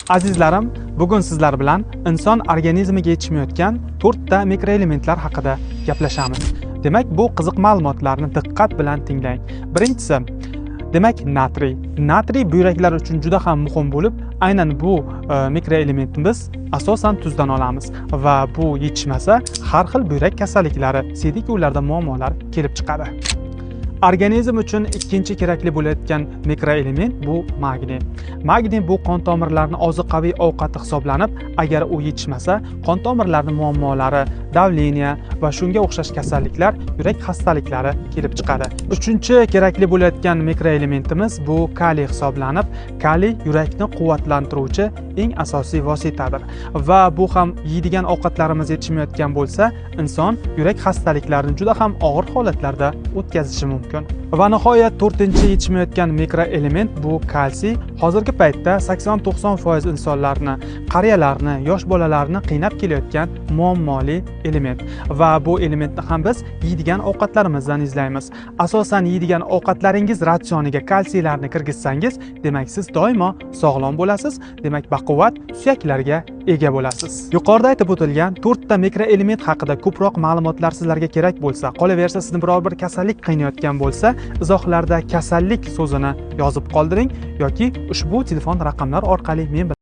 Azizlarim, bugun sizlar bilan inson organizmiga yetishmayotgan 4 ta mikroelementlar haqida gaplashamiz. Demak, bu qiziq ma'lumotlarni diqqat bilan tinglang. Birinchisi, demak, natriy. Natriy buyraklar uchun juda ham muhim bo'lib, aynan bu mikroelementni biz asosan tuzdan olamiz va bu yetishmasa har xil buyrak kasalliklari, siydik yo'llarda muammolar kelib chiqadi. Organizm uchun ikkinchi kerakli bo'layotgan mikroelement bu magniy. Magniy bu qon tomirlarining ozuqaviy ovqati hisoblanib, agar u yetishmasa, qon tomirlarining muammolari, davleniya va shunga o'xshash kasalliklar, yurak xastaliklari kelib chiqadi. Uchinchi kerakli bo'layotgan mikroelementimiz bu kaliy hisoblanib, kaliy yurakni quvvatlantiruvchi eng asosiy vositadir va bu ham yeydigan ovqatlarimiz yetishmayotgan bo'lsa, inson yurak xastaliklarini juda ham og'ir holatlarda o'tkazishi mumkin. Va nihoyat 4-chi yetishmayotgan mikroelement bu kalsiy. Hozirgi paytda 80-90% insonlarni, qariyalarni, yosh bolalarni qiynab kelayotgan muammoli element va bu elementni ham biz yeydigan ovqatlarimizdan izlaymiz. Asosan yeydigan ovqatlaringiz ratsioniga kalsiylarni kirgizsangiz, demak siz doimo sog'lom bo'lasiz, demak baquvvat suyaklarga ega bo'lasiz. Yuqorida aytib o'tilgan 4 ta mikroelement haqida ko'proq ma'lumotlar sizlarga kerak bo'lsa, qolaversa sizni biror bir kasallik qiynayotgan bo'lsa, izohlarda kasallik so'zini yozib qoldiring yoki ushbu telefon raqamlar orqali men